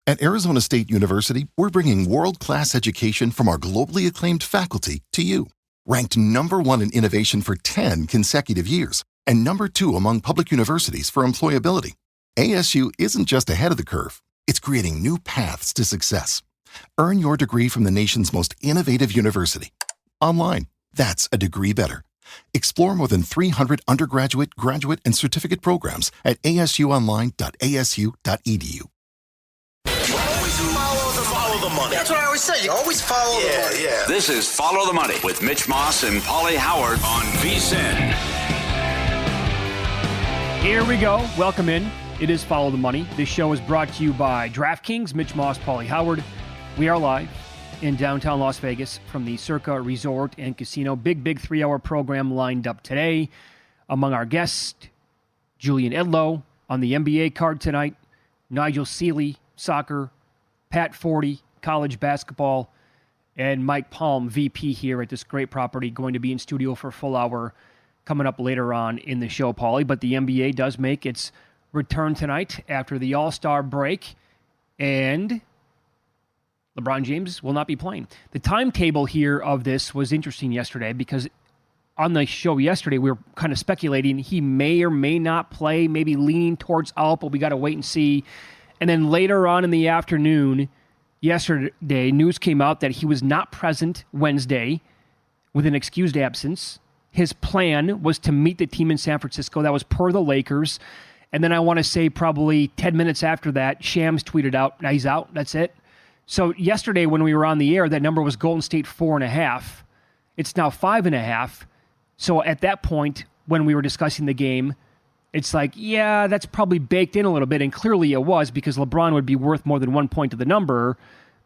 At Arizona State University, we're bringing world-class education from our globally acclaimed faculty to you. Ranked #1 in innovation for 10 consecutive years and #2 among public universities for employability, ASU isn't just ahead of the curve, it's creating new paths to success. Earn your degree from the nation's most innovative university. Online, that's a degree better. Explore more than 300 undergraduate, graduate, and certificate programs at asuonline.asu.edu. Follow the money. That's what I always say. You always follow the money. Yeah. This is Follow the Money with Mitch Moss and Paulie Howard on VSiN. Here we go. Welcome in. It is Follow the Money. This show is brought to you by DraftKings, Mitch Moss, Paulie Howard. We are live in downtown Las Vegas from the Circa Resort and Casino. Big 3-hour program lined up today. Among our guests, Julian Edlow on the NBA card tonight, Nigel Seeley, soccer, Pat Forty, college basketball, and Mike Palm, VP here at this great property, going to be in studio for a full hour coming up later on in the show, Paulie. But the NBA does make its return tonight after the All-Star break, and LeBron James will not be playing. The timetable here of this was interesting yesterday because on the show yesterday, we were kind of speculating he may or may not play, maybe leaning towards out, but we got to wait and see. And then later on in the afternoon, yesterday, news came out that he was not present Wednesday with an excused absence. His plan was to meet the team in San Francisco. That was per the Lakers. And then I want to say probably 10 minutes after that, Shams tweeted out, he's out, that's it. So yesterday when we were on the air, that number was Golden State 4.5. It's now 5.5. So at that point, when we were discussing the game, it's like, yeah, that's probably baked in a little bit, and clearly it was because LeBron would be worth more than 1 point to the number.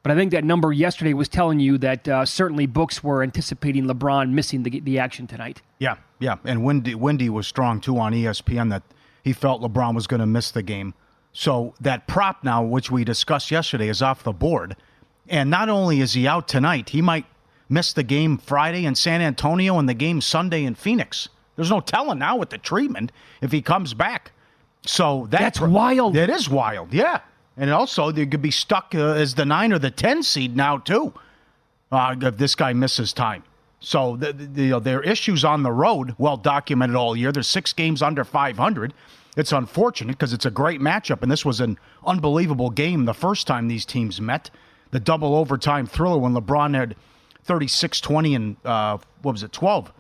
But I think that number yesterday was telling you that certainly books were anticipating LeBron missing the action tonight. Yeah, and Wendy was strong, too, on ESPN that he felt LeBron was going to miss the game. So that prop now, which we discussed yesterday, is off the board. And not only is he out tonight, he might miss the game Friday in San Antonio and the game Sunday in Phoenix. There's no telling now with the treatment if he comes back. So that's wild. It is wild, yeah. And also, they could be stuck as the 9 or the 10 seed now, too, if this guy misses time. So there are issues on the road, well documented all year. There's 6 games under 500. It's unfortunate because it's a great matchup, and this was an unbelievable game the first time these teams met. The double overtime thriller when LeBron had 36, 20, and 12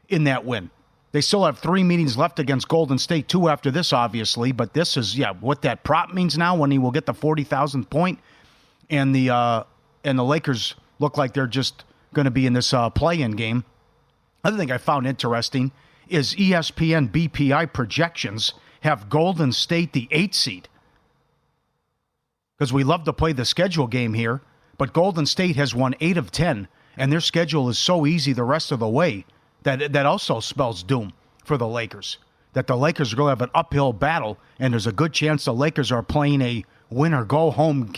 in that win. They still have 3 meetings left against Golden State, 2 after this, obviously. But this is, what that prop means now when he will get the 40,000th point. And the Lakers look like they're just going to be in this play-in game. Other thing I found interesting is ESPN BPI projections have Golden State the 8th seed. Because we love to play the schedule game here, but Golden State has won 8 of 10, and their schedule is so easy the rest of the way. That also spells doom for the Lakers. That the Lakers are going to have an uphill battle, and there's a good chance the Lakers are playing a win-or-go-home,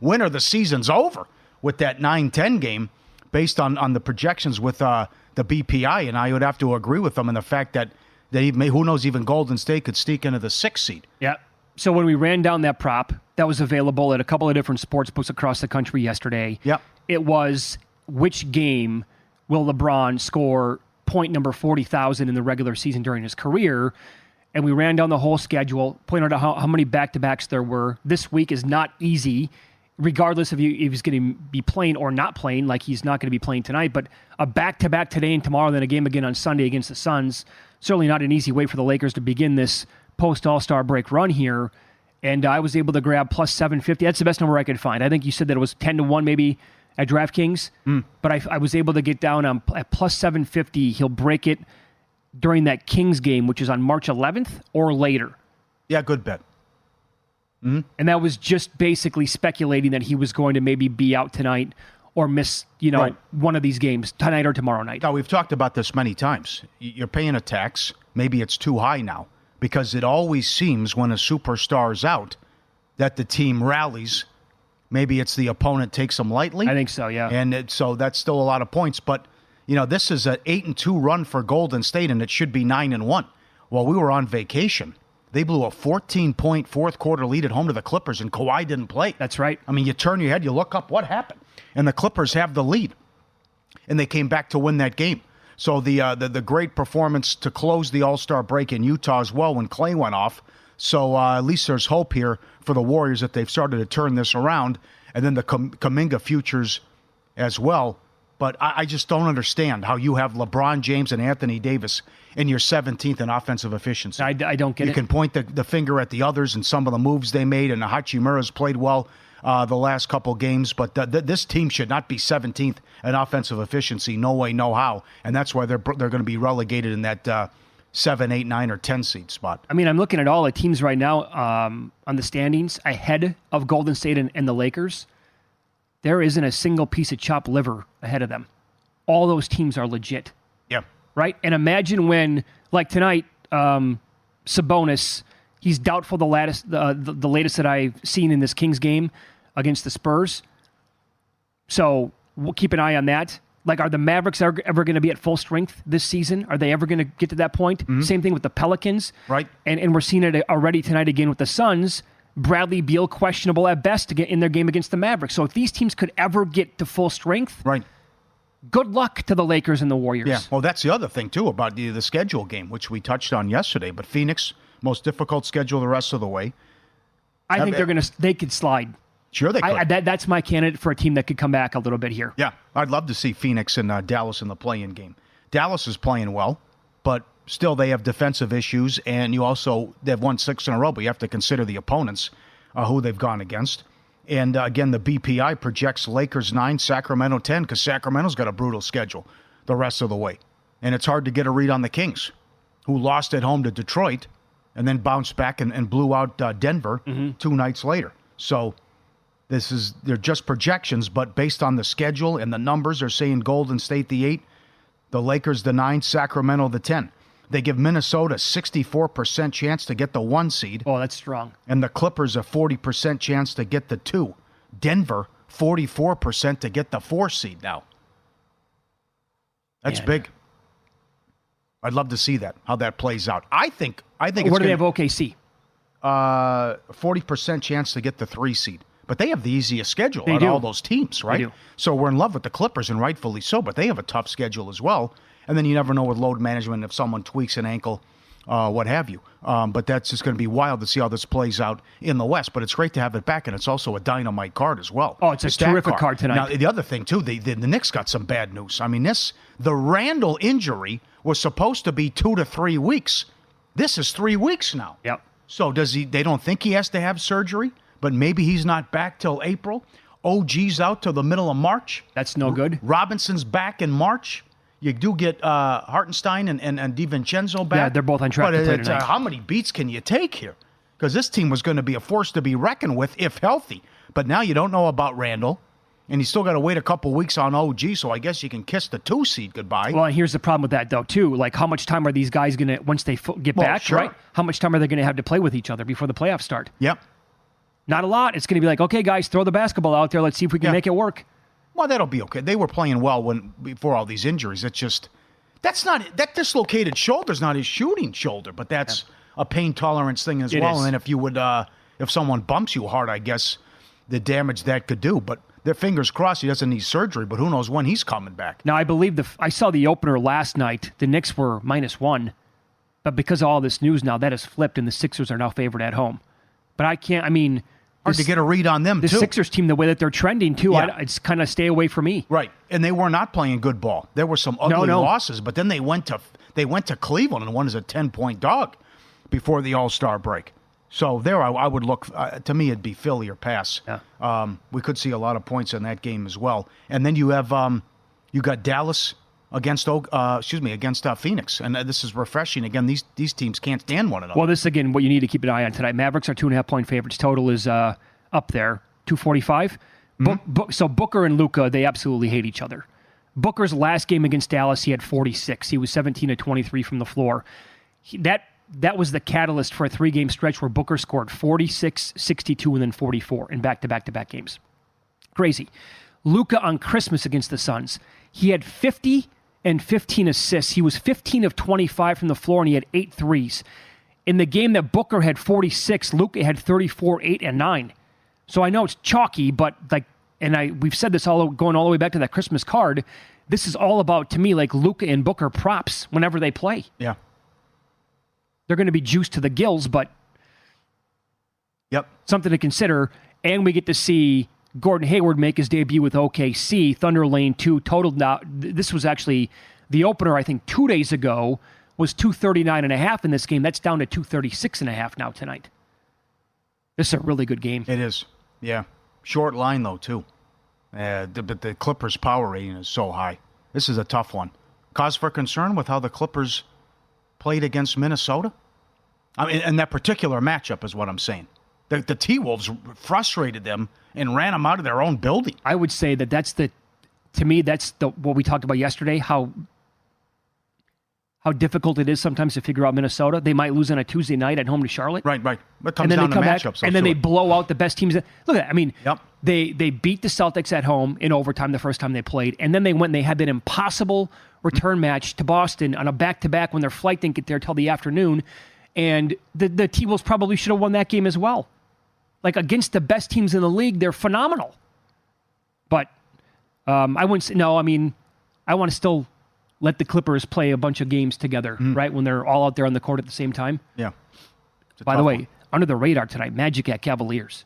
win or the season's over with that 9-10 game based on the projections with the BPI, and I would have to agree with them in the fact that who knows, even Golden State could sneak into the 6th seed. Yeah. So when we ran down that prop, that was available at a couple of different sports books across the country yesterday. Yep. It was which game will LeBron score point number 40,000 in the regular season during his career? And we ran down the whole schedule, pointed out how many back-to-backs there were. This week is not easy, regardless if he's going to be playing or not playing, like he's not going to be playing tonight. But a back-to-back today and tomorrow, then a game again on Sunday against the Suns. Certainly not an easy way for the Lakers to begin this post-All-Star break run here. And I was able to grab plus 750. That's the best number I could find. I think you said that it was 10-1 maybe at DraftKings, but I was able to get down at plus 750. He'll break it during that Kings game, which is on March 11th or later. Yeah, good bet. Mm-hmm. And that was just basically speculating that he was going to maybe be out tonight or miss, right, one of these games tonight or tomorrow night. Now, we've talked about this many times. You're paying a tax. Maybe it's too high now because it always seems when a superstar is out that the team rallies. Maybe it's the opponent takes them lightly. I think so, yeah. And so that's still a lot of points. But, this is an 8-2 run for Golden State, and it should be 9-1. Well, we were on vacation They blew a 14-point fourth quarter lead at home to the Clippers, and Kawhi didn't play. That's right. I mean, you turn your head, you look up, what happened? And the Clippers have the lead, and they came back to win that game. So the great performance to close the All-Star break in Utah as well when Clay went off. So at least there's hope here for the Warriors that they've started to turn this around, and then the Kuminga futures as well. But I just don't understand how you have LeBron James and Anthony Davis in your 17th in offensive efficiency. I don't get it. You can point the finger at the others and some of the moves they made, and Hachimura's played well the last couple games, but this team should not be 17th in offensive efficiency. No way, no how. And that's why they're going to be relegated in that 7, 8, 9, or 10 seed spot. I mean, I'm looking at all the teams right now on the standings ahead of Golden State and the Lakers. There isn't a single piece of chopped liver ahead of them. All those teams are legit. Yeah. Right? And imagine when, like tonight, Sabonis, he's doubtful the latest that I've seen in this Kings game against the Spurs. So we'll keep an eye on that. Like, are the Mavericks ever going to be at full strength this season? Are they ever going to get to that point? Mm-hmm. Same thing with the Pelicans. Right. And we're seeing it already tonight again with the Suns. Bradley Beal questionable at best to get in their game against the Mavericks. So if these teams could ever get to full strength, right, good luck to the Lakers and the Warriors. Yeah, well, that's the other thing, too, about the schedule game, which we touched on yesterday. But Phoenix, most difficult schedule the rest of the way. I think they could slide. Sure they could. That's my candidate for a team that could come back a little bit here. Yeah, I'd love to see Phoenix and Dallas in the play-in game. Dallas is playing well, but still they have defensive issues, and they've won 6 in a row, but you have to consider the opponents, who they've gone against. And again, the BPI projects Lakers 9, Sacramento 10, because Sacramento's got a brutal schedule the rest of the way. And it's hard to get a read on the Kings, who lost at home to Detroit and then bounced back and blew out Denver 2 nights later. So they're just projections, but based on the schedule and the numbers, they're saying Golden State the 8, the Lakers the 9, Sacramento the 10. They give Minnesota a 64% chance to get the 1 seed. Oh, that's strong. And the Clippers a 40% chance to get the 2. Denver, 44% to get the 4 seed now. That's big. I'd love to see that, how that plays out. I think it's Where do they have OKC? 40% chance to get the 3 seed. But they have the easiest schedule out of all those teams, right? They do. So we're in love with the Clippers, and rightfully so, but they have a tough schedule as well. And then you never know with load management if someone tweaks an ankle, what have you. But that's just going to be wild to see how this plays out in the West. But it's great to have it back, and it's also a dynamite card as well. Oh, it's a terrific card tonight. Now, the other thing, too, the Knicks got some bad news. I mean, the Randall injury was supposed to be 2 to 3 weeks. This is 3 weeks now. Yep. So they don't think he has to have surgery, but maybe he's not back till April. OG's out till the middle of March. That's no good. Robinson's back in March. You do get Hartenstein and DiVincenzo back. Yeah, they're both on track to play tonight. How many beats can you take here? Because this team was going to be a force to be reckoned with if healthy. But now you don't know about Randall, and you still got to wait a couple weeks on OG, so I guess you can kiss the 2 seed goodbye. Well, and here's the problem with that, though, too. Like, how much time are these guys going to, once they get back, sure. right? How much time are they going to have to play with each other before the playoffs start? Yep. Not a lot. It's going to be like, okay, guys, throw the basketball out there. Let's see if we can make it work. Well, that'll be okay. They were playing well before all these injuries. It's just... That dislocated shoulder's not his shooting shoulder, but that's a pain tolerance thing as well. Is. And if someone bumps you hard, I guess the damage that could do. But their fingers crossed he doesn't need surgery, but who knows when he's coming back. Now, I believe I saw the opener last night. The Knicks were -1, but because of all this news now, that has flipped, and the Sixers are now favored at home. But Hard to get a read on them, too. The Sixers team, the way that they're trending, too, it's kind of stay away from me. Right, and they were not playing good ball. There were some ugly losses, but then they went to Cleveland and won as a 10-point dog before the All-Star break. So there I would look, to me, it'd be Philly or pass. Yeah. We could see a lot of points in that game as well. And then you have you got Dallas against Phoenix, and this is refreshing. Again, these teams can't stand one another. Well, this again, what you need to keep an eye on tonight. Mavericks are 2.5-point favorites. Total is up there, 245. So Booker and Luka, they absolutely hate each other. Booker's last game against Dallas, he had 46. He was 17 of 23 from the floor. That was the catalyst for a 3-game stretch where Booker scored 46, 62, and then 44 in back-to-back games. Crazy. Luka on Christmas against the Suns, he had 50 and 15 assists. He was 15 of 25 from the floor, and he had 8 threes. In the game that Booker had 46, Luka had 34, 8, and 9. So I know it's chalky, but we've said this going all the way back to that Christmas card. This is all about, to me, like Luka and Booker props whenever they play. Yeah. They're going to be juiced to the gills, but something to consider. And we get to see Gordon Hayward make his debut with OKC. Thunder Lane 2 totaled now. This was actually the opener, I think, 2 days ago, was 239.5 in this game. That's down to 236.5 now tonight. This is a really good game. It is. Yeah. Short line, though, too. But the Clippers' power rating is so high. This is a tough one. Cause for concern with how the Clippers played against Minnesota? I mean, in that particular matchup is what I'm saying. The T-Wolves frustrated them and ran them out of their own building. I would say that's what we talked about yesterday, how difficult it is sometimes to figure out Minnesota. They might lose on a Tuesday night at home to Charlotte. Right. But comes down to matchups. And then they blow out the best teams. Look at that. I mean, they beat the Celtics at home in overtime the first time they played. And then they went and they had that impossible return match to Boston on a back-to-back when their flight didn't get there till the afternoon. And the T-Wolves probably should have won that game as well. Like, against the best teams in the league, they're phenomenal. But I wouldn't say, no, I mean, I want to still let the Clippers play a bunch of games together, right, when they're all out there on the court at the same time. Yeah. By the way, under the radar tonight, Magic at Cavaliers.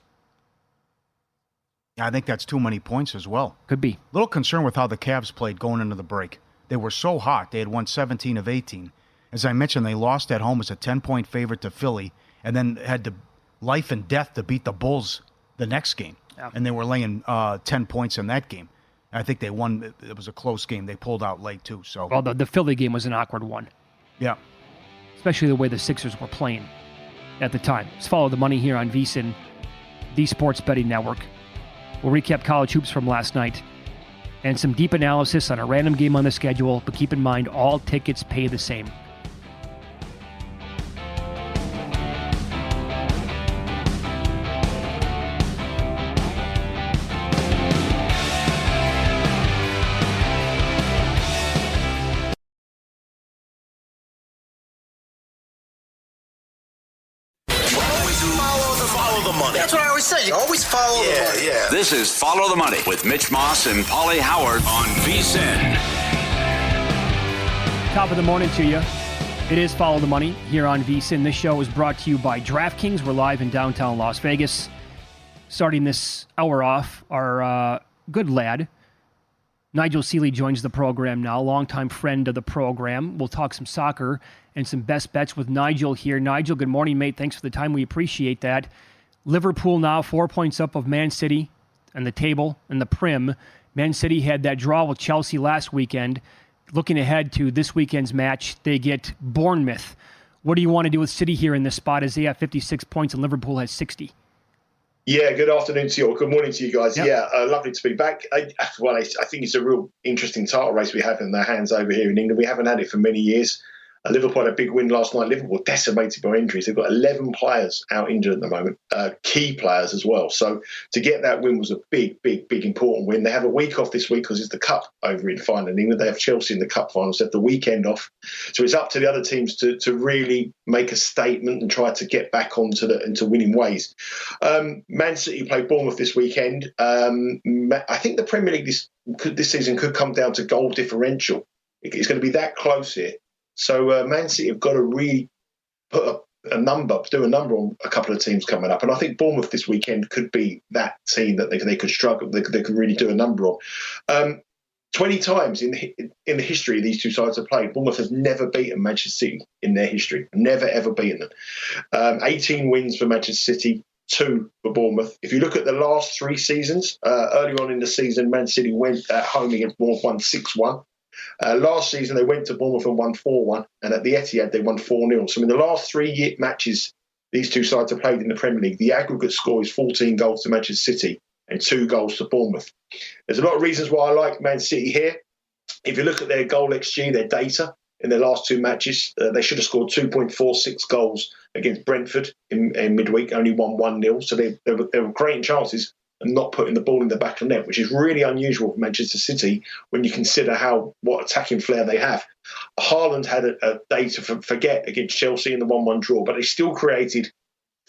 Yeah, I think that's too many points as well. Could be. Little concerned with how the Cavs played going into the break. They were so hot. They had won 17 of 18. As I mentioned, they lost at home as a 10-point favorite to Philly and then had to life and death to beat the Bulls the next game. Yeah. And they were laying 10 points in that game. I think they won. It was a close game. They pulled out late, too. So, well, the Philly game was an awkward one. Yeah. Especially the way the Sixers were playing at the time. Let's follow the money here on VSiN, the Sports Betting Network. We'll recap college hoops from last night and some deep analysis on a random game on the schedule, but keep in mind all tickets pay the same. That's what I always say. You always follow the money. Yeah. This is Follow the Money with Mitch Moss and Paulie Howard on VSiN. Top of the morning to you. It is Follow the Money here on VSiN. This show is brought to you by DraftKings. We're live in downtown Las Vegas. Starting this hour off, our good lad, Nigel Seeley, joins the program now, longtime friend of the program. We'll talk some soccer and some best bets with Nigel here. Nigel, good morning, mate. Thanks for the time. We appreciate that. Liverpool now 4 points up of Man City and the table and the Prim. Man City had that draw with Chelsea last weekend. Looking ahead to this weekend's match, they get Bournemouth. What do you want to do with City here in this spot as they have 56 points and Liverpool has 60? Yeah, good afternoon to you, or good morning to you guys. Yep. Yeah, lovely to be back. I think it's a real interesting title race we have in their hands over here in England. We haven't had it for many years. Liverpool had a big win last night. Liverpool decimated by injuries. They've got 11 players out injured at the moment, key players as well. So to get that win was a big, important win. They have a week off this week because it's the Cup over in final in England. They have Chelsea in the Cup finals. They have the weekend off. So it's up to the other teams to really make a statement and try to get back into winning ways. Man City play Bournemouth this weekend. I think the Premier League this season could come down to goal differential. It's going to be that close here. So Man City have got to really do a number on a couple of teams coming up. And I think Bournemouth this weekend could be that team that they could struggle, they could really do a number on. 20 times in the history these two sides have played, Bournemouth has never beaten Manchester City in their history. Never, ever beaten them. 18 wins for Manchester City, 2 for Bournemouth. If you look at the last 3 seasons, early on in the season, Man City went at home against Bournemouth, won 6-1. Last season, they went to Bournemouth and won 4-1, and at the Etihad, they won 4-0. So in the last 3 matches these two sides have played in the Premier League, the aggregate score is 14 goals to Manchester City and 2 goals to Bournemouth. There's a lot of reasons why I like Man City here. If you look at their goal XG, their data in their last 2 matches, they should have scored 2.46 goals against Brentford in midweek, only won 1-0. So they were creating chances, and not putting the ball in the back of the net, which is really unusual for Manchester City when you consider what attacking flair they have. Haaland had a day to forget against Chelsea in the 1-1 draw, but they still created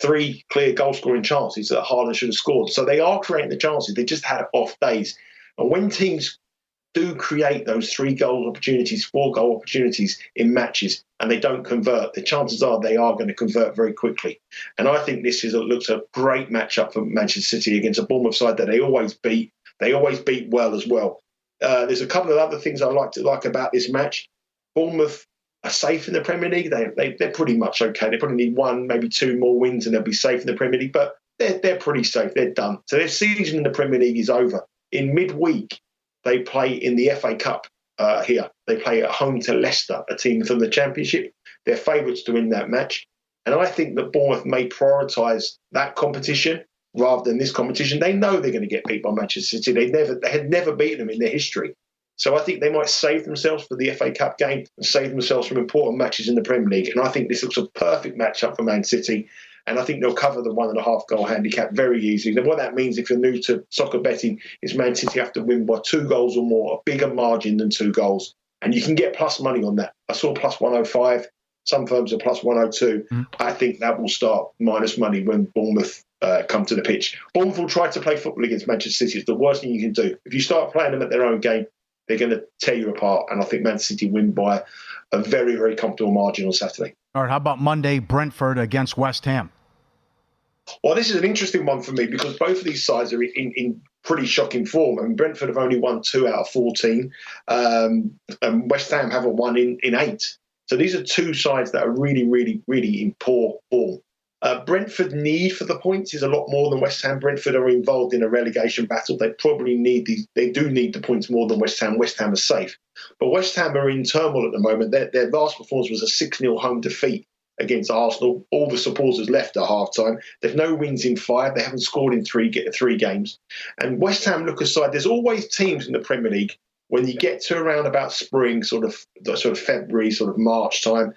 3 clear goal-scoring chances that Haaland should have scored. So they are creating the chances. They just had off days. And when teams do create those 3-goal opportunities, 4-goal opportunities in matches, and they don't convert, the chances are they are going to convert very quickly. And I think this looks a great matchup for Manchester City against a Bournemouth side that they always beat. They always beat well as well. There's a couple of other things I like about this match. Bournemouth are safe in the Premier League. They're pretty much okay. They probably need 1, maybe 2 more wins and they'll be safe in the Premier League, but they're pretty safe. They're done. So their season in the Premier League is over. In midweek, they play in the FA Cup here. They play at home to Leicester, a team from the Championship. They're favourites to win that match. And I think that Bournemouth may prioritise that competition rather than this competition. They know they're going to get beat by Manchester City. They had never beaten them in their history. So I think they might save themselves for the FA Cup game and save themselves from important matches in the Premier League. And I think this looks a perfect matchup for Man City. And I think they'll cover the 1.5 goal handicap very easily. And what that means, if you're new to soccer betting, is Man City have to win by 2 goals or more, a bigger margin than 2 goals. And you can get plus money on that. I saw plus 105. Some firms are plus 102. I think that will start minus money when Bournemouth come to the pitch. Bournemouth will try to play football against Manchester City. It's the worst thing you can do. If you start playing them at their own game, they're going to tear you apart. And I think Man City win by a very, very comfortable margin on Saturday. All right, how about Monday, Brentford against West Ham? Well, this is an interesting one for me because both of these sides are in pretty shocking form. I mean, Brentford have only won 2 out of 14, and West Ham haven't won in 8. So these are 2 sides that are really, really, really in poor form. Brentford need for the points is a lot more than West Ham. Brentford are involved in a relegation battle. They probably they do need the points more than West Ham. West Ham are safe. But West Ham are in turmoil at the moment. Their last performance was a 6-0 home defeat against Arsenal. All the supporters left at half-time. They've no wins in 5. They haven't scored in 3 games. And West Ham look aside. There's always teams in the Premier League when you get to around about spring, sort of February, sort of March time,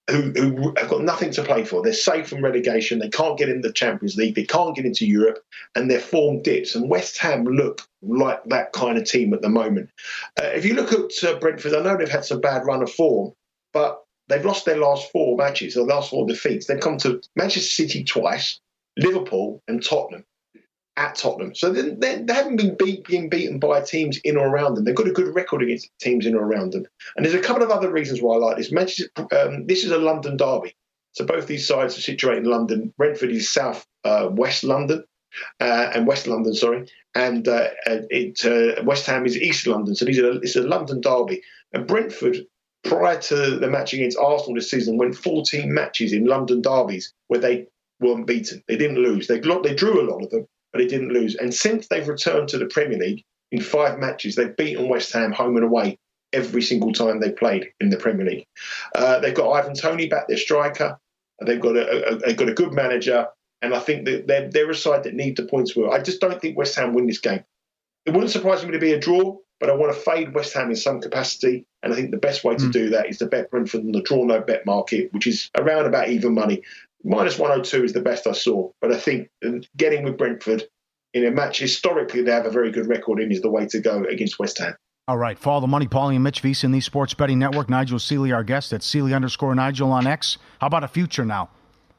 who have got nothing to play for. They're safe from relegation. They can't get into the Champions League. They can't get into Europe, and their form dips. And West Ham look like that kind of team at the moment. If you look at Brentford, I know they've had some bad run of form, but they've lost their last 4 matches, their last 4 defeats. They've come to Manchester City twice, Liverpool and Tottenham, at Tottenham. So they haven't been beaten by teams in or around them. They've got a good record against teams in or around them. And there's a couple of other reasons why I like this. This is a London derby. So both these sides are situated in London. Brentford is West London, and West London, sorry. And West Ham is East London. So it's a London derby. And Brentford, prior to the match against Arsenal this season, went 14 matches in London derbies where they weren't beaten. They didn't lose. They drew a lot of them, but they didn't lose. And since they've returned to the Premier League, in 5 matches, they've beaten West Ham home and away every single time they played in the Premier League. They've got Ivan Toney back, their striker. They've got a good manager. And I think that they're a side that need the points. I just don't think West Ham win this game. It wouldn't surprise me to be a draw, but I want to fade West Ham in some capacity. And I think the best way to do that is to bet Brentford on the draw no bet market, which is around about even money. Minus 102 is the best I saw. But I think getting with Brentford in a match, historically, they have a very good record in, is the way to go against West Ham. All right. Follow the money, Paulie and Mitch VSiN, the Sports Betting Network. Nigel Seeley, our guest, at Seeley_Nigel on X. How about a future now?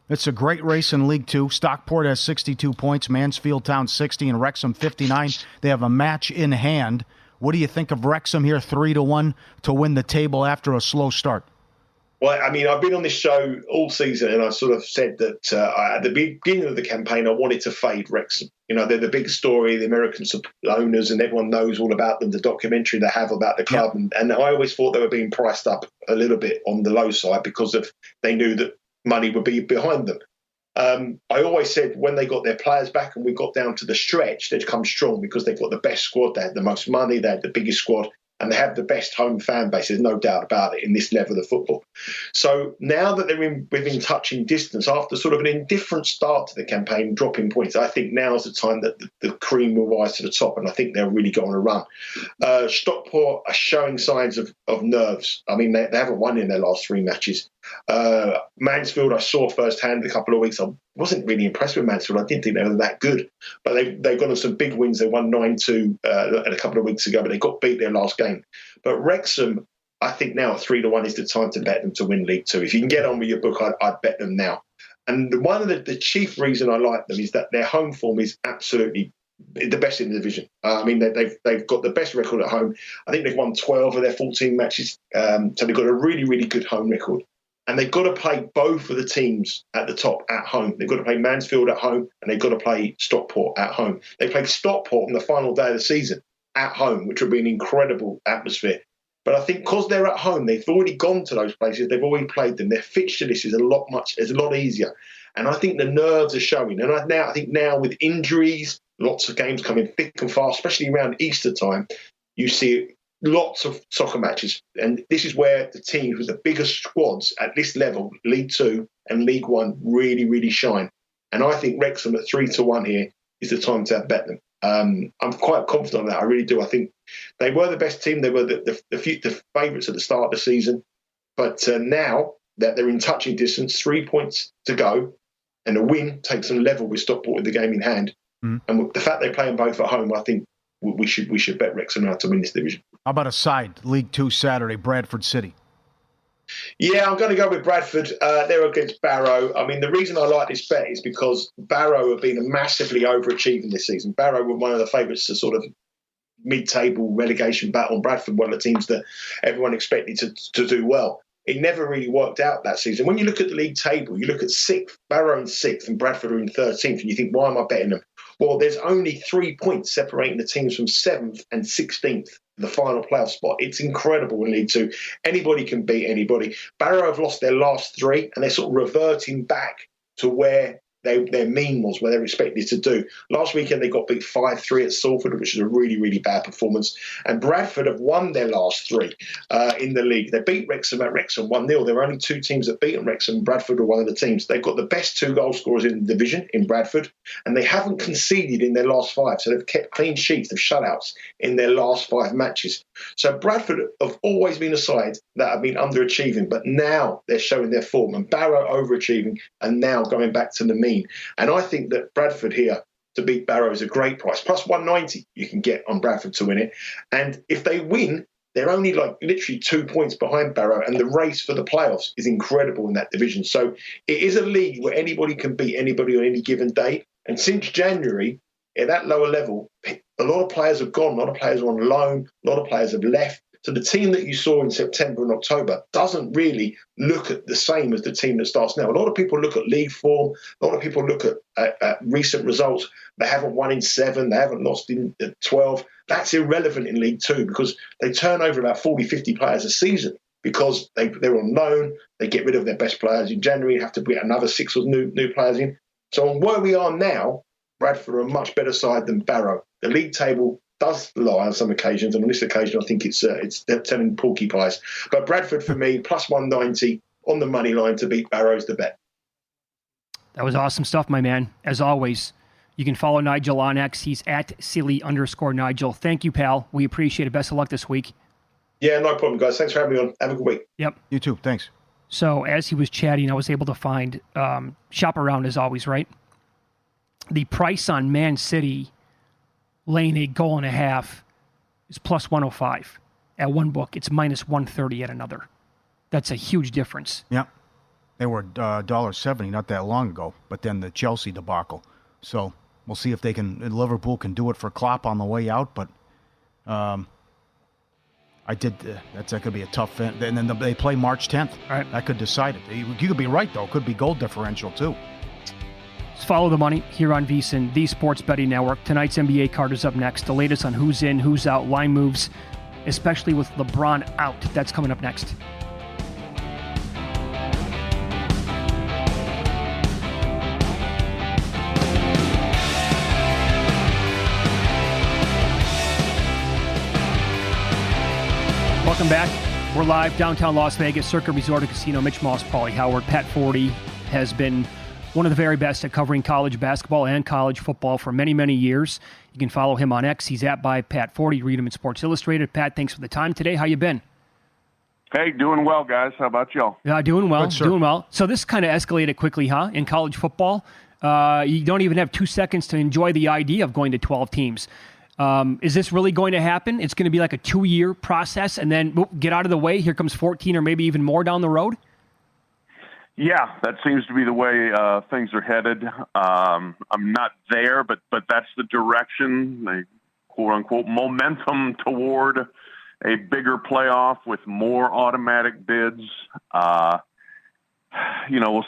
It's a great race in League 2. Stockport has 62 points, Mansfield Town 60, and Wrexham 59. They have a match in hand. What do you think of Wrexham here, 3-1 to win the table after a slow start? Well, I mean, I've been on this show all season, and I sort of said that at the beginning of the campaign, I wanted to fade Wrexham. You know, they're the big story, the American owners, and everyone knows all about them, the documentary they have about the club. Yep. And I always thought they were being priced up a little bit on the low side because they knew that money would be behind them. I always said when they got their players back and we got down to the stretch, they'd come strong because they've got the best squad, they had the most money, they had the biggest squad, and they have the best home fan base. There's no doubt about it in this level of football. So now that they're within touching distance, after sort of an indifferent start to the campaign, dropping points, I think now's the time that the cream will rise to the top, and I think they'll really go on a run. Stockport are showing signs of nerves. I mean, they haven't won in their last 3 matches. Mansfield, I saw firsthand a couple of weeks. wasn't really impressed with Mansfield. I didn't think they were that good. But they've gone on some big wins. They won 9-2 a couple of weeks ago, but they got beat their last game. But Wrexham, I think now at 3-1 is the time to bet them to win League Two. If you can get on with your book, I'd bet them now. And one of the chief reason I like them is that their home form is absolutely the best in the division. I mean, they've got the best record at home. I think they've won 12 of their 14 matches. So they've got a really, really good home record. And they've got to play both of the teams at the top at home. They've got to play Mansfield at home, and they've got to play Stockport at home. They played Stockport on the final day of the season at home, which would be an incredible atmosphere. But I think because they're at home, they've already gone to those places. They've already played them. Their fixture list is a lot easier. And I think the nerves are showing. And I think now with injuries, lots of games coming thick and fast, especially around Easter time, you see lots of soccer matches. And this is where the teams with the biggest squads at this level, League Two and League One, really, really shine. And I think Wrexham at 3-1 here is the time to bet them. I'm quite confident on that. I really do. I think they were the best team. They were the favourites at the start of the season. But now that they're in touching distance, 3 points to go, and a win takes them level with Stockport with the game in hand. And with the fact they play them both at home, I think we should bet Wrexham now to win this division. How about a side, League Two Saturday, Bradford City? Yeah, I'm going to go with Bradford. They're against Barrow. I mean, the reason I like this bet is because Barrow have been massively overachieving this season. Barrow were one of the favourites to sort of mid-table relegation battle. Bradford, one of the teams that everyone expected to do well. It never really worked out that season. When you look at the league table, you look at sixth, Barrow in 6th and Bradford are in 13th, and you think, why am I betting them? Well, there's only 3 points separating the teams from 7th and 16th, the final playoff spot. It's incredible in League Two. Anybody can beat anybody. Barrow have lost their last 3, and they're sort of reverting back to where their mean was, where they're expected to do. Last weekend, they got beat 5-3 at Salford, which is a really, really bad performance. And Bradford have won their last 3 in the league. They beat Wrexham at Wrexham 1-0. There were only 2 teams that beat Wrexham. Bradford were one of the teams. They've got the best 2 goal scorers in the division in Bradford, and they haven't conceded in their last 5. So they've kept clean sheets of shutouts in their last 5 matches. So Bradford have always been a side that have been underachieving, but now they're showing their form. And Barrow overachieving and now going back to the mean. And I think that Bradford here to beat Barrow is a great price. Plus 190 you can get on Bradford to win it. And if they win, they're only like literally 2 points behind Barrow, and the race for the playoffs is incredible in that division. So it is a league where anybody can beat anybody on any given day. And since January, at that lower level, a lot of players have gone, a lot of players are on loan, a lot of players have left. So the team that you saw in September and October doesn't really look at the same as the team that starts now. A lot of people look at league form. A lot of people look at recent results. They haven't won in 7. They haven't lost in 12. That's irrelevant in League Two because they turn over about 40, 50 players a season because they're on loan. They get rid of their best players in January, have to get another 6 of new players in. So on where we are now, Bradford are a much better side than Barrow. The league table does lie on some occasions, and on this occasion I think it's telling porcupines. But Bradford for me, plus 190 on the money line to beat Barrow's the bet. That was awesome stuff, my man. As always, you can follow Nigel on X. He's at silly_Nigel. Thank you, pal. We appreciate it. Best of luck this week. Yeah, no problem, guys. Thanks for having me on. Have a good week. Yep. You too. Thanks. So as he was chatting, I was able to find shop around as always, right? The price on Man City laying a goal and a half is plus 105 at one book. It's minus 130 at another. That's a huge difference. Yeah. They were $1.70 not that long ago, but then the Chelsea debacle. So we'll see if Liverpool can do it for Klopp on the way out, but that could be a tough, and then they play March 10th. All right. That could decide it. You could be right, though. It could be goal differential, too. Follow the money here on VSiN, the Sports Betting Network. Tonight's NBA card is up next. The latest on who's in, who's out, line moves, especially with LeBron out. That's coming up next. Welcome back. We're live downtown Las Vegas, Circa Resort and Casino. Mitch Moss, Paulie Howard. Pat Forty has been one of the very best at covering college basketball and college football for many, many years. You can follow him on X. He's at by Pat Forty. Read him in Sports Illustrated. Pat, thanks for the time today. How you been? Hey, doing well, guys. How about y'all? Yeah, doing well, Good, sir. doing well. So this kind of escalated quickly, huh? In college football, you don't even have 2 seconds to enjoy the idea of going to 12 teams. Is this really going to happen? It's going to be like a 2-year process, and then get out of the way. Here comes 14 or maybe even more down the road? Yeah, that seems to be the way things are headed. I'm not there, but that's the direction, the quote-unquote momentum toward a bigger playoff with more automatic bids. We'll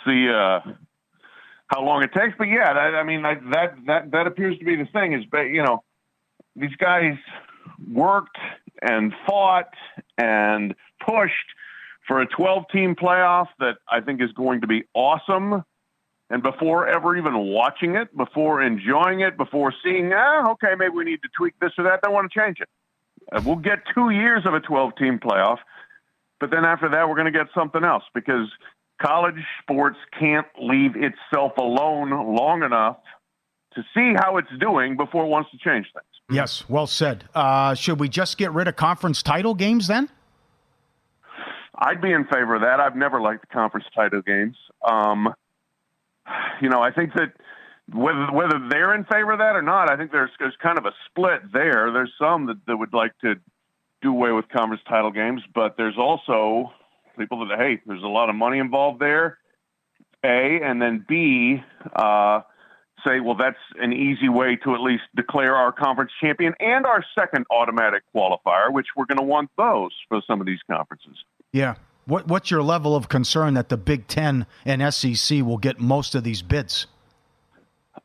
see how long it takes. But, yeah, that appears to be the thing is, these guys worked and fought and pushed for a 12-team playoff that I think is going to be awesome. And before ever even watching it, before enjoying it, before seeing, okay, maybe we need to tweak this or that, they want to change it. We'll get 2 years of a 12-team playoff, but then after that, we're going to get something else because college sports can't leave itself alone long enough to see how it's doing before it wants to change things. Yes, well said. Should we just get rid of conference title games then? I'd be in favor of that. I've never liked the conference title games. I think that whether they're in favor of that or not, I think there's kind of a split there. There's some that would like to do away with conference title games, but there's also people that, hey, there's a lot of money involved there, A, and then B, say, well, that's an easy way to at least declare our conference champion and our second automatic qualifier, which we're going to want those for some of these conferences. Yeah. What's your level of concern that the Big Ten and SEC will get most of these bids?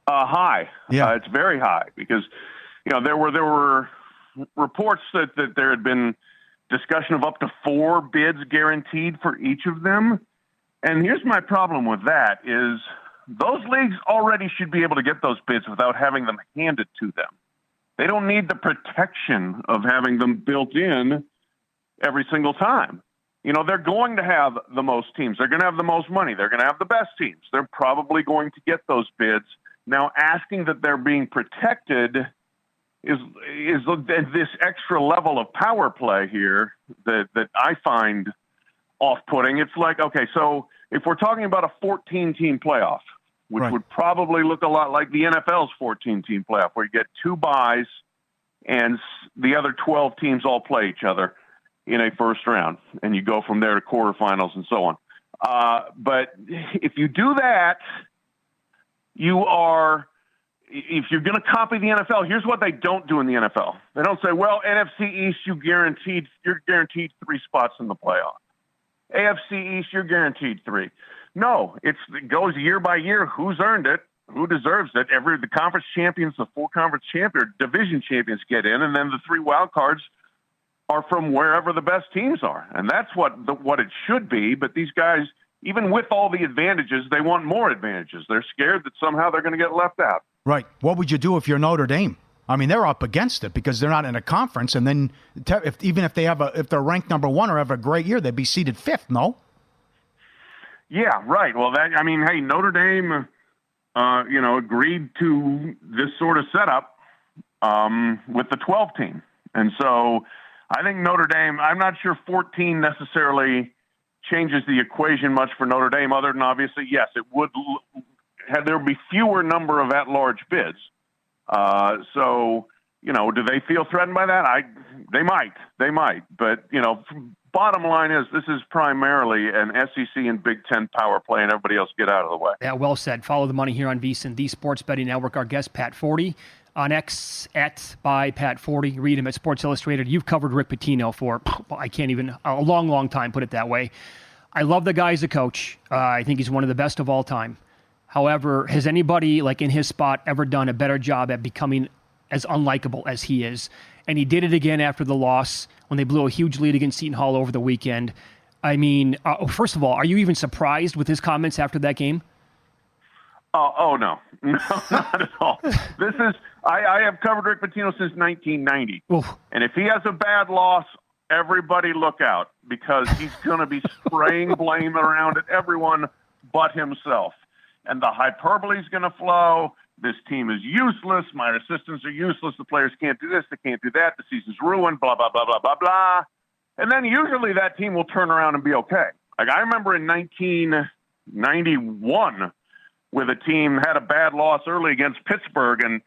High. Yeah. It's very high because, there were reports that there had been discussion of up to 4 bids guaranteed for each of them. And here's my problem with that is those leagues already should be able to get those bids without having them handed to them. They don't need the protection of having them built in every single time. They're going to have the most teams. They're going to have the most money. They're going to have the best teams. They're probably going to get those bids. Now, asking that they're being protected is this extra level of power play here that I find off-putting. It's like, okay, so if we're talking about a 14-team playoff, which right. would probably look a lot like the NFL's 14-team playoff, where you get 2 byes and the other 12 teams all play each other in a first round, and you go from there to quarterfinals and so on. But if you do that, if you're going to copy the NFL, here's what they don't do in the NFL. They don't say, well, NFC East, you're guaranteed 3 spots in the playoff. AFC East, you're guaranteed 3. No, it goes year by year. Who's earned it? Who deserves it? The conference champions, the 4 conference champions, division champions get in, and then the 3 wild cards are from wherever the best teams are. And that's what it should be. But these guys, even with all the advantages, they want more advantages. They're scared that somehow they're going to get left out. Right. What would you do if you're Notre Dame? I mean, they're up against it because they're not in a conference. And then if they're ranked number 1 or have a great year, they'd be seeded 5th, no? Yeah, right. Well, hey, Notre Dame, agreed to this sort of setup with the 12 team. And so I think Notre Dame, I'm not sure 14 necessarily changes the equation much for Notre Dame, other than obviously, yes, it would there would be fewer number of at-large bids. So, do they feel threatened by that? They might. But, bottom line is this is primarily an SEC and Big Ten power play, and everybody else get out of the way. Yeah, well said. Follow the money here on VSiN, the Sports Betting Network. Our guest, Pat Forty, on X, by Pat Forty. Read him at Sports Illustrated. You've covered Rick Pitino for, a long, long time, put it that way. I love the guy as a coach. I think he's one of the best of all time. However, has anybody in his spot ever done a better job at becoming as unlikable as he is? And he did it again after the loss when they blew a huge lead against Seton Hall over the weekend. I mean, first of all, are you even surprised with his comments after that game? Oh no, not at all. I have covered Rick Pitino since 1990. Oof. And if he has a bad loss, everybody look out because he's going to be spraying blame around at everyone but himself. And the hyperbole is going to flow. This team is useless. My assistants are useless. The players can't do this. They can't do that. The season's ruined, blah, blah, blah, blah, blah, blah. And then usually that team will turn around and be okay. Like I remember in 1991 with a team had a bad loss early against Pittsburgh, and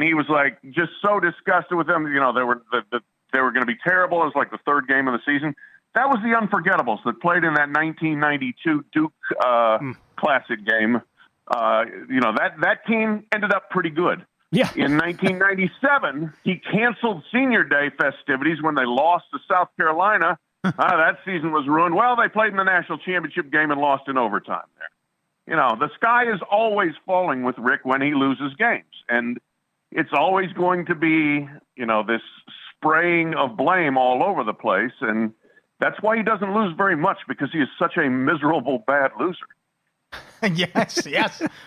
he was like just so disgusted with them. You know, they were going to be terrible. It was like the third game of the season. That was the Unforgettables that played in that 1992 Duke Classic game. You know, that team ended up pretty good. Yeah. In 1997, he canceled Senior Day festivities when they lost to South Carolina. That season was ruined. Well, they played in the national championship game and lost in overtime there. You know, the sky is always falling with Rick when he loses games. And it's always going to be, you know, this spraying of blame all over the place. And that's why he doesn't lose very much, because he is such a miserable, bad loser. Yes.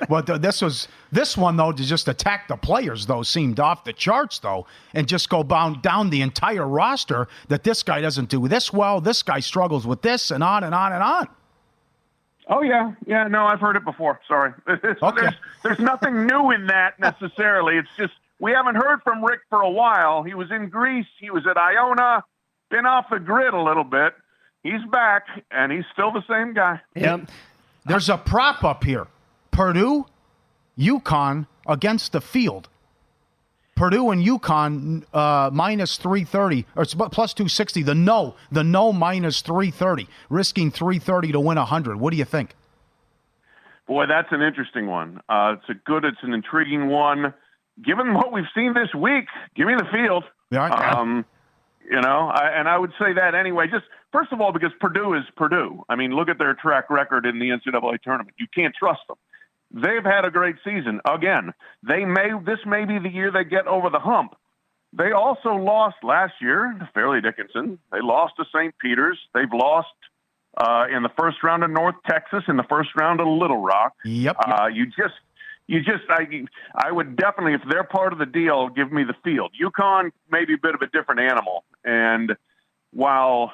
Well, this one, though, to just attack the players, though, seemed off the charts, though, and just go down the entire roster that this guy doesn't do this well, this guy struggles with this, and on and on and on. Oh, yeah. Yeah, no, I've heard it before. Sorry. Okay. There's nothing new in that necessarily. It's just we haven't heard from Rick for a while. He was in Greece. He was at Iona, been off the grid a little bit. He's back, and he's still the same guy. Yep. There's a prop up here. Purdue, UConn against the field. Purdue and UConn minus 330, or it's plus 260. The no minus 330, risking 330 to win 100. What do you think? Boy, that's an interesting one. It's an intriguing one. Given what we've seen this week, give me the field. Yeah. You know, I would say that anyway. Just first of all, because Purdue is Purdue. I mean, look at their track record in the NCAA tournament. You can't trust them. They've had a great season. Again, this may be the year they get over the hump. They also lost last year to Fairleigh Dickinson. They lost to St. Peter's. They've lost in the first round of North Texas, in the first round of Little Rock. Yep. I would definitely, if they're part of the deal, give me the field. UConn may be a bit of a different animal. And while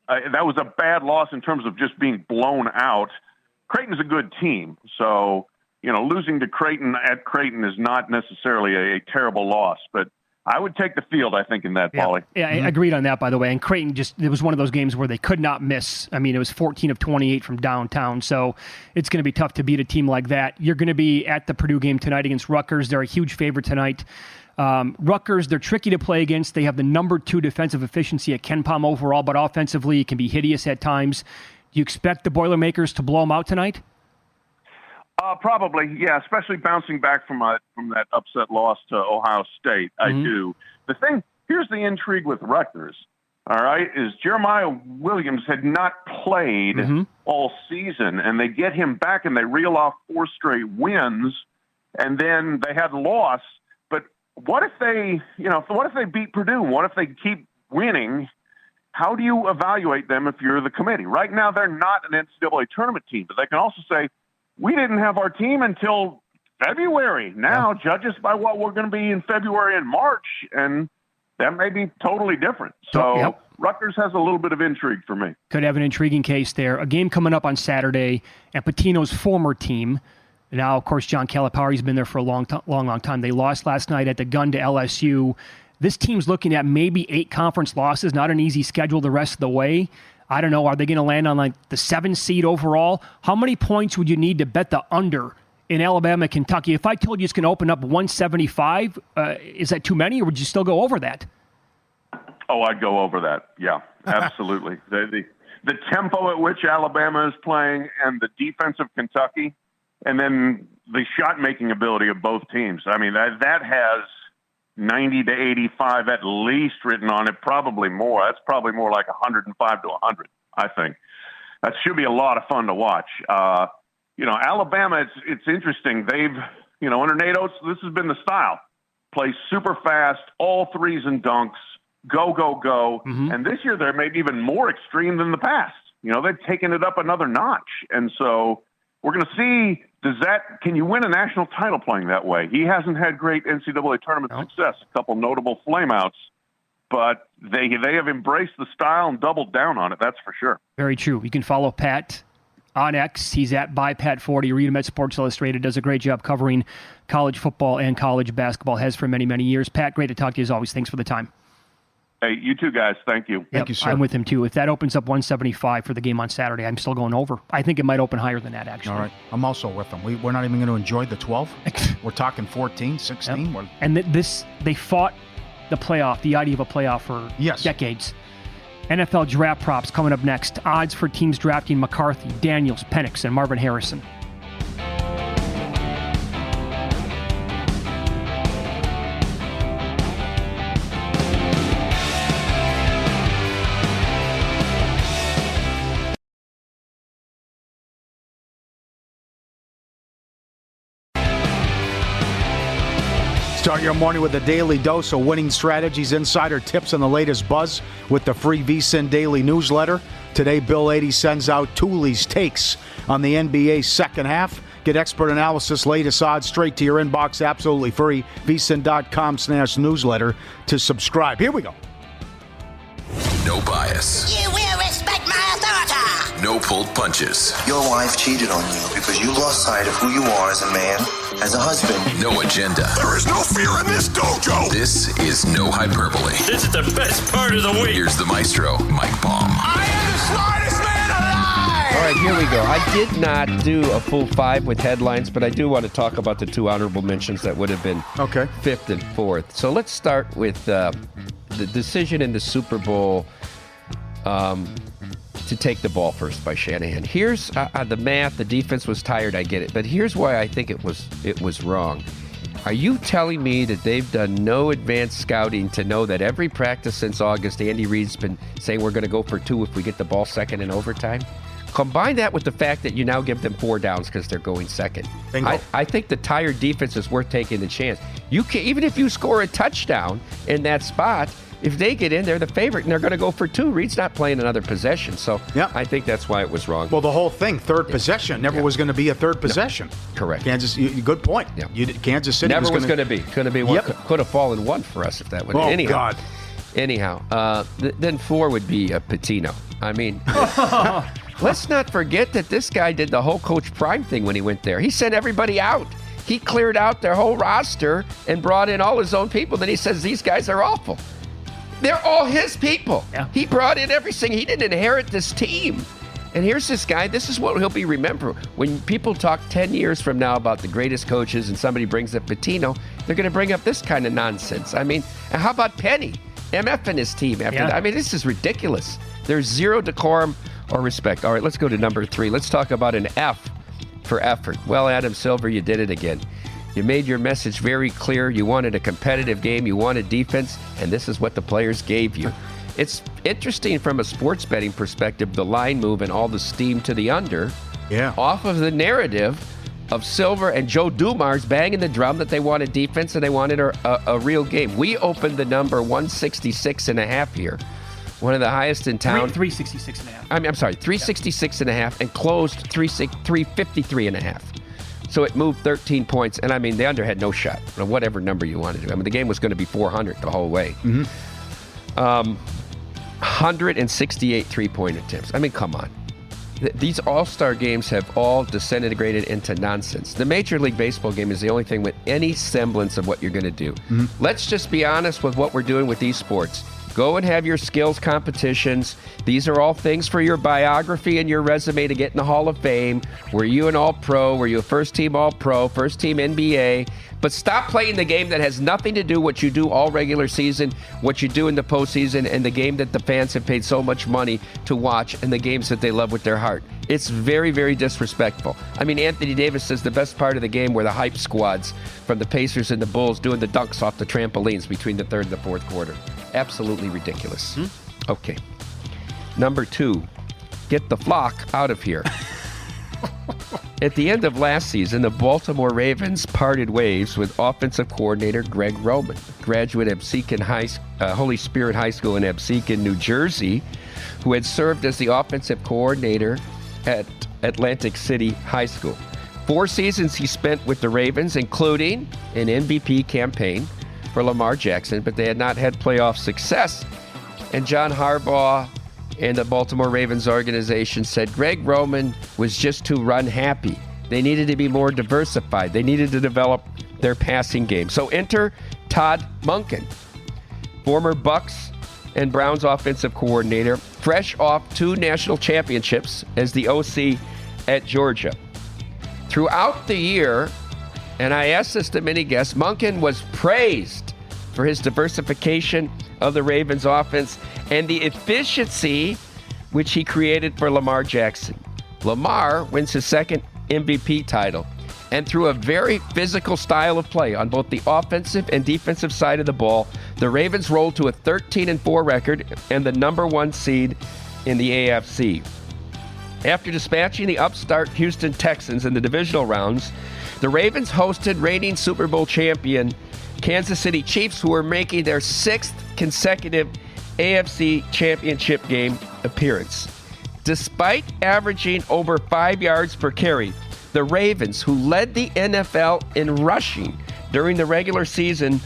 that was a bad loss in terms of just being blown out, Creighton's a good team. So, you know, losing to Creighton at Creighton is not necessarily a terrible loss. But I would take the field, I think, in that, Paulie. Yeah, I agreed on that, by the way. And Creighton it was one of those games where they could not miss. I mean, it was 14 of 28 from downtown. So it's going to be tough to beat a team like that. You're going to be at the Purdue game tonight against Rutgers. They're a huge favorite tonight. Rutgers, they're tricky to play against. They have the number 2 defensive efficiency at KenPom overall, but offensively it can be hideous at times. Do you expect the Boilermakers to blow them out tonight? Probably, yeah, especially bouncing back from that upset loss to Ohio State. I do. Here's the intrigue with Rutgers, all right, is Jeremiah Williams had not played all season, and they get him back and they reel off 4 straight wins, and then they had loss. But what if they beat Purdue? What if they keep winning? How do you evaluate them if you're the committee? Right now, they're not an NCAA tournament team, but they can also say, we didn't have our team until February. Now, judge us by what we're going to be in February and March, and that may be totally different. So Rutgers has a little bit of intrigue for me. Could have an intriguing case there. A game coming up on Saturday at Pitino's former team. Now, of course, John Calipari's been there for a long time. They lost last night at the gun to LSU. This team's looking at maybe 8 conference losses, not an easy schedule the rest of the way. I don't know. Are they going to land on like the 7th seed overall? How many points would you need to bet the under in Alabama, Kentucky? If I told you it's going to open up 175, is that too many, or would you still go over that? Oh, I'd go over that. Yeah, absolutely. The tempo at which Alabama is playing and the defense of Kentucky, and then the shot-making ability of both teams. I mean, that has 90 to 85 at least written on it, probably more. That's probably more like 105 to 100, I think. That should be a lot of fun to watch. Alabama, it's interesting. They've, under Nate Oates, this has been the style. Play super fast, all threes and dunks, go, go, go. And this year they're maybe even more extreme than the past. They've taken it up another notch. And so we're going to see, can you win a national title playing that way? He hasn't had great NCAA tournament success, a couple notable flameouts, but they have embraced the style and doubled down on it, that's for sure. Very true. You can follow Pat on X. He's at ByPat40. Read him at Sports Illustrated. Does a great job covering college football and college basketball. Has for many, many years. Pat, great to talk to you as always. Thanks for the time. Hey, you too, guys. Thank you. Thank you, sir. I'm with him, too. If that opens up 175 for the game on Saturday, I'm still going over. I think it might open higher than that, actually. All right. I'm also with them. We're not even going to enjoy the 12. We're talking 14, 16. Yep. And they fought the playoff, the idea of a playoff for decades. NFL draft props coming up next. Odds for teams drafting McCarthy, Daniels, Penix, and Marvin Harrison. Start your morning with a daily dose of winning strategies, insider tips, and the latest buzz with the free VSiN daily newsletter. Today, Bill 80 sends out Tooley's takes on the NBA second half. Get expert analysis, latest odds straight to your inbox, absolutely free. VSiN.com/newsletter to subscribe. Here we go. No bias. You will respect my authority. No pulled punches. Your wife cheated on you because you lost sight of who you are as a man, as a husband. No agenda. There is no fear in this dojo. This is no hyperbole. This is the best part of the week. Here's the maestro, Mike Baum. I am the smartest man alive. All right, here we go. I did not do a full 5 with headlines, but I do want to talk about the 2 honorable mentions that would have been 5th and 4th. So let's start with the decision in the Super Bowl to take the ball first by Shanahan. Here's the math. The defense was tired. I get it. But here's why I think it was wrong. Are you telling me that they've done no advanced scouting to know that every practice since August, Andy Reid's been saying we're going to go for 2 if we get the ball second in overtime? Combine that with the fact that you now give them 4 downs because they're going second. I think the tired defense is worth taking the chance. You can, even if you score a touchdown in that spot, if they get in, they're the favorite, and they're going to go for 2. Reed's not playing another possession, so I think that's why it was wrong. Well, the whole thing, third possession, never was going to be a third possession. No. Correct. Good point. Yeah. Kansas City never was going to be. Could have been one. Could have fallen 1 for us if that would. God. Anyhow, then 4 would be Patino. I mean, let's not forget that this guy did the whole Coach Prime thing when he went there. He sent everybody out. He cleared out their whole roster and brought in all his own people. Then he says these guys are awful. They're all his people. Yeah. He brought in everything. He didn't inherit this team. And here's this guy. This is what he'll be remembered. When people talk 10 years from now about the greatest coaches and somebody brings up Patino, they're going to bring up this kind of nonsense. I mean, and how about Penny? MF and his team after that. I mean, this is ridiculous. There's zero decorum or respect. All right, let's go to number 3. Let's talk about an F for effort. Well, Adam Silver, you did it again. You made your message very clear. You wanted a competitive game. You wanted defense, and this is what the players gave you. It's interesting from a sports betting perspective, the line move and all the steam to the under off of the narrative of Silver and Joe Dumars banging the drum that they wanted defense and they wanted a real game. We opened the number 166.5 here. One of the highest in town. 366.5. I'm sorry, 366.5 and closed 353.5. So it moved 13 points, and I mean, the under had no shot, whatever number you wanted to. I mean, the game was going to be 400 the whole way. 168 three-point attempts. I mean, come on. These all-star games have all disintegrated into nonsense. The Major League Baseball game is the only thing with any semblance of what you're going to do. Let's just be honest with what we're doing with these sports. Go and have your skills competitions. These are all things for your biography and your resume to get in the Hall of Fame. Were you an All-Pro? Were you a first-team All-Pro, first-team NBA? But stop playing the game that has nothing to do what you do all regular season, what you do in the postseason, and the game that the fans have paid so much money to watch, and the games that they love with their heart. It's very, very disrespectful. I mean, Anthony Davis says the best part of the game were the hype squads from the Pacers and the Bulls doing the dunks off the trampolines between the third and the fourth quarter. Absolutely ridiculous. Okay. Number 2, get the flock out of here. At the end of last season, the Baltimore Ravens parted ways with offensive coordinator Greg Roman, graduate of Holy Spirit High School in Absecon, New Jersey, who had served as the offensive coordinator at Atlantic City High School. 4 seasons he spent with the Ravens, including an MVP campaign for Lamar Jackson, but they had not had playoff success. And John Harbaugh and the Baltimore Ravens organization said Greg Roman was just too run-happy. They needed to be more diversified. They needed to develop their passing game. So enter Todd Monken, former Bucks and Browns offensive coordinator, fresh off 2 national championships as the OC at Georgia. Throughout the year, and I asked this to many guests, Monken was praised for his diversification of the Ravens offense and the efficiency which he created for Lamar Jackson. Lamar wins his second MVP title, and through a very physical style of play on both the offensive and defensive side of the ball, the Ravens rolled to a 13-4 record and the number 1 seed in the AFC. After dispatching the upstart Houston Texans in the divisional rounds, the Ravens hosted reigning Super Bowl champion Kansas City Chiefs, who were making their 6th consecutive AFC Championship game appearance. Despite averaging over 5 yards per carry, the Ravens, who led the NFL in rushing during the regular season,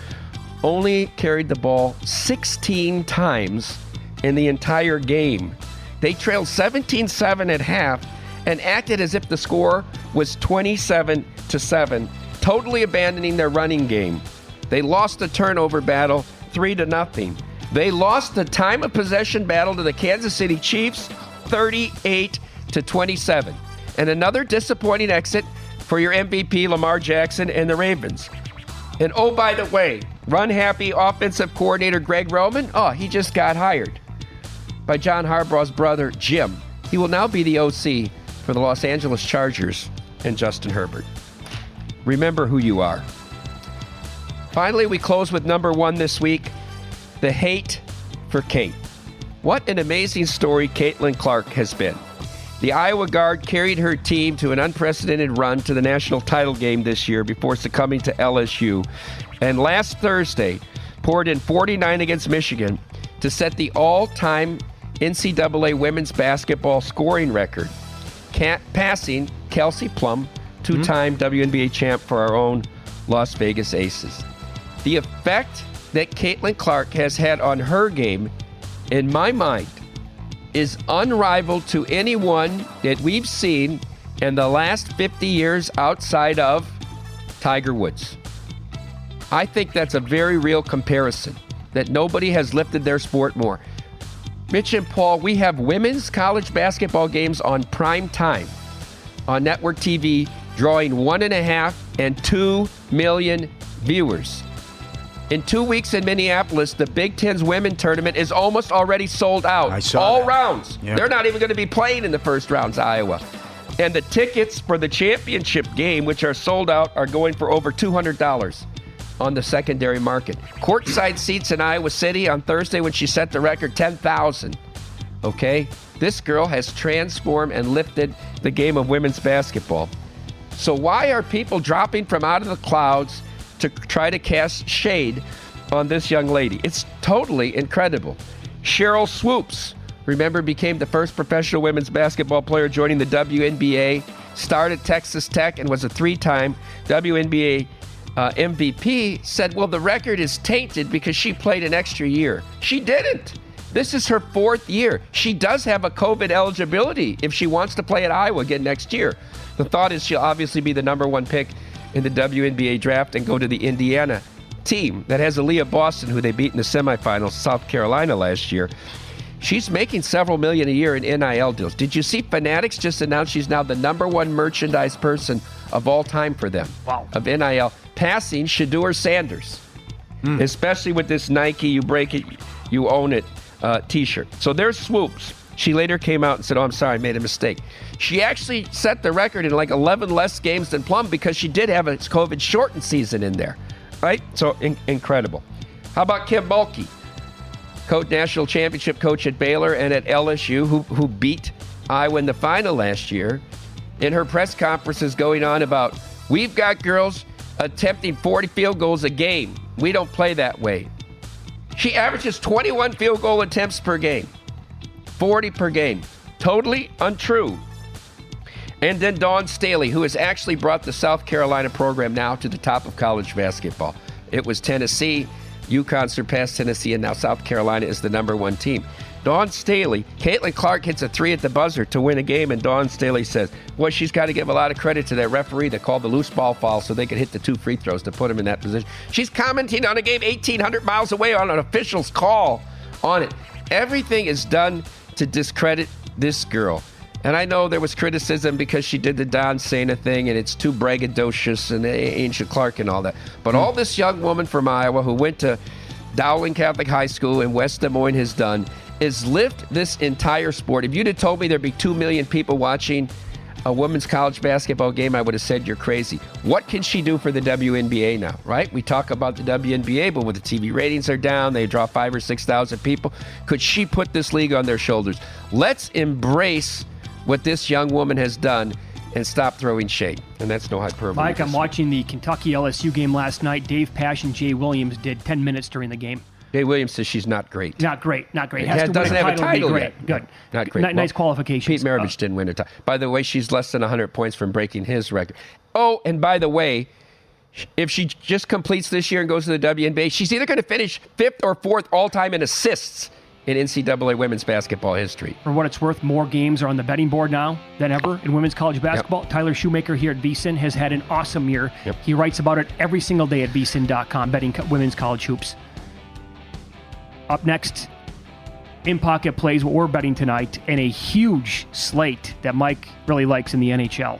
only carried the ball 16 times in the entire game. They trailed 17-7 at half and acted as if the score was 27-7, totally abandoning their running game. They lost the turnover battle 3-0. They lost the time of possession battle to the Kansas City Chiefs 38-27. And another disappointing exit for your MVP Lamar Jackson and the Ravens. And oh, by the way, run-happy offensive coordinator Greg Roman, he just got hired by John Harbaugh's brother, Jim. He will now be the OC for the Los Angeles Chargers and Justin Herbert. Remember who you are. Finally, we close with number 1 this week, the hate for Kate. What an amazing story Caitlin Clark has been. The Iowa guard carried her team to an unprecedented run to the national title game this year before succumbing to LSU, and last Thursday poured in 49 against Michigan to set the all-time NCAA women's basketball scoring record, passing Kelsey Plum, 2-time WNBA champ for our own Las Vegas Aces. The effect that Caitlin Clark has had on her game, in my mind, is unrivaled to anyone that we've seen in the last 50 years outside of Tiger Woods. I think that's a very real comparison, that nobody has lifted their sport more. Mitch and Paul, we have women's college basketball games on prime time on network TV, drawing 1.5 and 2 million viewers. In 2 weeks in Minneapolis, the Big Ten's women tournament is almost already sold out. I saw all that. rounds. Yep. They're not even going to be playing in the first rounds, Iowa. And the tickets for the championship game, which are sold out, are going for over $200 on the secondary market. Courtside seats in Iowa City on Thursday when she set the record, 10,000. Okay? This girl has transformed and lifted the game of women's basketball. So why are people dropping from out of the clouds to try to cast shade on this young lady? It's totally incredible. Cheryl Swoops, remember, became the first professional women's basketball player joining the WNBA, started Texas Tech, and was a 3-time WNBA MVP, said, well, the record is tainted because she played an extra year. She didn't. This is her 4th year. She does have a COVID eligibility if she wants to play at Iowa again next year. The thought is she'll obviously be the number 1 pick in the WNBA draft and go to the Indiana team that has Aaliyah Boston, who they beat in the semifinals, South Carolina last year. She's making several million a year in NIL deals. Did you see Fanatics just announced she's now the number 1 merchandise person of all time for them? Wow. Of NIL, passing Shedeur Sanders, especially with this Nike "You Break It, You Own It" t-shirt. So there's Swoops. She later came out and said, I'm sorry, I made a mistake. She actually set the record in like 11 less games than Plum because she did have a COVID shortened season in there, right? So incredible. How about Kim Mulkey, national championship coach at Baylor and at LSU, who beat Iowa in the final last year? In her press conferences going on about, we've got girls attempting 40 field goals a game. We don't play that way. She averages 21 field goal attempts per game. 40 per game. Totally untrue. And then Dawn Staley, who has actually brought the South Carolina program now to the top of college basketball. It was Tennessee, UConn surpassed Tennessee, and now South Carolina is the number 1 team. Dawn Staley, Caitlin Clark hits a 3 at the buzzer to win a game, and Dawn Staley says, well, she's got to give a lot of credit to that referee that called the loose ball foul so they could hit the 2 free throws to put him in that position. She's commenting on a game 1,800 miles away on an official's call on it. Everything is done to discredit this girl. And I know there was criticism because she did the Don Cena thing and it's too braggadocious and Angel Clark and all that. But all this young woman from Iowa who went to Dowling Catholic High School in West Des Moines has done is lift this entire sport. If you'd have told me there'd be 2 million people watching a women's college basketball game, I would have said you're crazy. What can she do for the WNBA now, right? We talk about the WNBA, but when the TV ratings are down, they draw 5,000 or 6,000 people. Could she put this league on their shoulders? Let's embrace what this young woman has done and stop throwing shade. And that's no hyperbole. Mike, I'm watching the Kentucky LSU game last night. Dave Pasch and Jay Williams did 10 minutes during the game. Jay Williams says she's not great. Not great. It doesn't have a title yet. Good. Not great. Nice qualifications. Pete Maravich didn't win a title. By the way, she's less than 100 points from breaking his record. Oh, and by the way, if she just completes this year and goes to the WNBA, she's either going to finish 5th or 4th all-time in assists in NCAA women's basketball history. For what it's worth, more games are on the betting board now than ever in women's college basketball. Yep. Tyler Shoemaker here at VSiN has had an awesome year. Yep. He writes about it every single day at vsin.com, betting women's college hoops. Up next, In Pocket plays what we're betting tonight and a huge slate that Mike really likes in the NHL.